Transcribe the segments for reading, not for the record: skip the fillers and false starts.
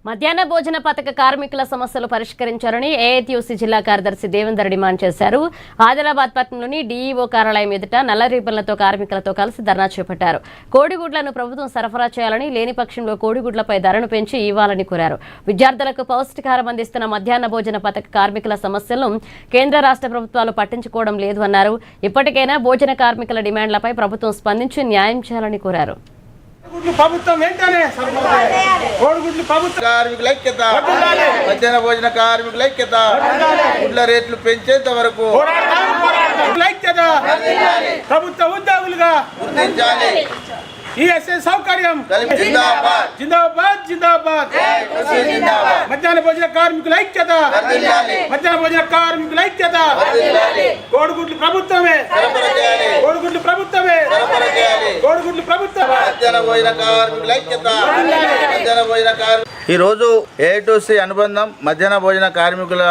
మధ్యాహ్న భోజన పథక కార్మికుల సమస్యలు పరిష్కరించాలని ఏఐటీయూసీ జిల్లా కార్యదర్శి దేవేందర్ డిమాండ్ చేశారు. ఆదిలాబాద్ పట్టణంలోని డీఈఓ కార్యాలయం ఎదుట నల్ల రిబ్బన్లతో కార్మికులతో కలిసి ధర్నా చేపట్టారు. కోడిగుడ్లను ప్రభుత్వం సరఫరా చేయాలని, లేని పక్షంలో కోడిగుడ్లపై ధరను పెంచి ఇవ్వాలని కోరారు. విద్యార్థులకు పౌష్టికాహారం అందిస్తున్న మధ్యాహ్న భోజన పథక కార్మికుల సమస్యలను కేంద్ర రాష్ట్ర ప్రభుత్వాలు పట్టించుకోవడం లేదు అన్నారు. ఇప్పటికైనా భోజన కార్మికుల డిమాండ్లపై ప్రభుత్వం స్పందించి న్యాయం చేయాలని కోరారు. ప్రభుత్వం వెంటనే కోడిగుడ్లు ప్రభుత్వ కార్మికుల ఐక్యత, మధ్యాహ్న భోజన కార్మికుల ఐక్యత, గుడ్ల రేట్లు పెంచేంత వరకు ఐక్యత ప్రభుత్వ ఉద్యోగులుగా గుర్తించాలి. ఈఎస్ఐ సౌకర్యం జిందాబాద్ జిందాబాద్ జిందాబాద్. మధ్యాహ్న భోజన కార్మికుల ఐక్యత, మధ్యాహ్న భోజన కార్మికుల ఐక్యత. కోడిగుడ్లు ప్రభుత్వమే, కోడిగుడ్లు ప్రభుత్వమే, కోడిగుడ్లు ప్రభుత్వమే. మధ్యాహ్న భోజన కార్మికుల ఐక్యత, మధ్యాహ్న భోజన కార్మికులు. ఈరోజు ఏఐటీయూసీ అనుబంధం మధ్యాహ్న భోజన కార్మికుల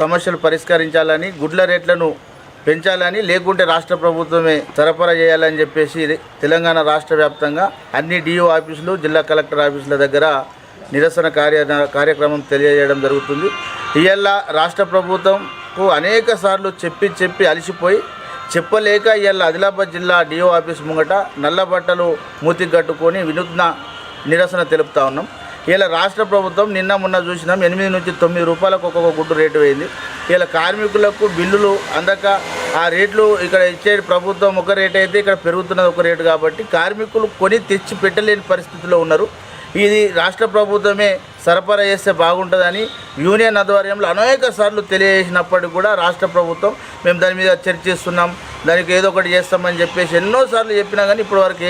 సమస్యలు పరిష్కరించాలని, గుడ్ల రేట్లను పెంచాలని, లేకుంటే రాష్ట్ర ప్రభుత్వమే సరఫరా చేయాలని చెప్పేసి తెలంగాణ రాష్ట్ర వ్యాప్తంగా అన్ని డిఓ ఆఫీసులు, జిల్లా కలెక్టర్ ఆఫీసుల దగ్గర నిరసన కార్యక్రమం తెలియజేయడం జరుగుతుంది. ఇవాళ రాష్ట్ర ప్రభుత్వంకు అనేక సార్లు చెప్పి అలసిపోయి చెప్పలేక ఇవాళ ఆదిలాబాద్ జిల్లా డిఓ ఆఫీస్ ముంగట నల్ల బట్టలు మూతికి కట్టుకొని వినూత్న నిరసన తెలుపుతా ఉన్నాం. ఇలా రాష్ట్ర ప్రభుత్వం నిన్న మొన్న చూసినాం 8 నుంచి 9 రూపాయలకు ఒక్కొక్క గుడ్డు రేటు అయింది. ఇలా కార్మికులకు బిల్లులు అందక ఆ రేట్లు ఇక్కడ ఇచ్చే ప్రభుత్వం ఒక రేటు అయితే ఇక్కడ పెరుగుతున్నది ఒక రేటు కాబట్టి కార్మికులు కొని తెచ్చి పెట్టలేని పరిస్థితిలో ఉన్నారు. ఇది రాష్ట్ర ప్రభుత్వమే సరఫరా చేస్తే బాగుంటుందని యూనియన్ ఆధ్వర్యంలో అనేక సార్లు తెలియజేసినప్పటికీ కూడా రాష్ట్ర ప్రభుత్వం మేము దాని మీద చర్చిస్తున్నాం, దానికి ఏదో ఒకటి చేస్తామని చెప్పేసి ఎన్నోసార్లు చెప్పినా కానీ ఇప్పటివరకు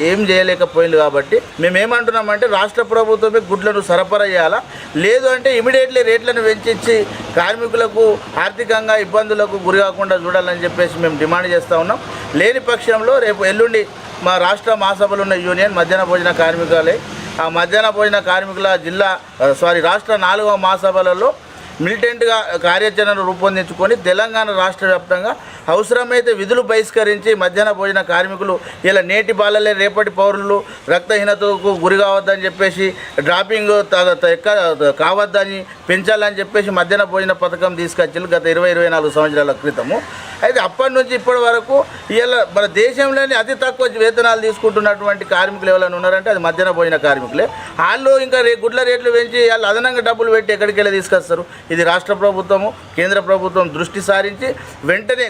ఏం చేయలేకపోయింది. కాబట్టి మేమేమంటున్నామంటే రాష్ట్ర ప్రభుత్వమే గుడ్లను సరఫరా చేయాలా, లేదు అంటే ఇమీడియట్లీ రేట్లను పెంచి కార్మికులకు ఆర్థికంగా ఇబ్బందులకు గురి కాకుండా చూడాలని చెప్పేసి మేము డిమాండ్ చేస్తూ ఉన్నాం. లేని పక్షంలో రేపు ఎల్లుండి మా రాష్ట్ర మహాసభలు ఉన్న యూనియన్ మధ్యాహ్న భోజన కార్మికులే ఆ మధ్యాహ్న భోజన కార్మికుల రాష్ట్ర 4వ మహాసభలలో మిలిటెంట్గా కార్యాచరణను రూపొందించుకొని తెలంగాణ రాష్ట్ర వ్యాప్తంగా అవసరమైతే విధులు బహిష్కరించి మధ్యాహ్న భోజన కార్మికులు ఇలా నేటి బాలలే రేపటి పౌరులు రక్తహీనతకు గురి కావద్దని చెప్పేసి, డ్రాపింగ్ కావద్దని పెంచాలని చెప్పేసి మధ్యాహ్న భోజన పథకం తీసుకొచ్చారు గత 20-24 సంవత్సరాల క్రితము. అయితే అప్పటి నుంచి ఇప్పటి వరకు ఇలా మన దేశంలోని అతి తక్కువ వేతనాలు తీసుకుంటున్నటువంటి కార్మికులు ఎవరైనా ఉన్నారంటే అది మధ్యాహ్న భోజన కార్మికులే. వాళ్ళు ఇంకా గుడ్ల రేట్లు పెంచి వాళ్ళు అదనంగా డబ్బులు పెట్టి ఎక్కడికి వెళ్ళి తీసుకొస్తారు. ఇది రాష్ట్ర ప్రభుత్వము, కేంద్ర ప్రభుత్వం దృష్టి సారించి వెంటనే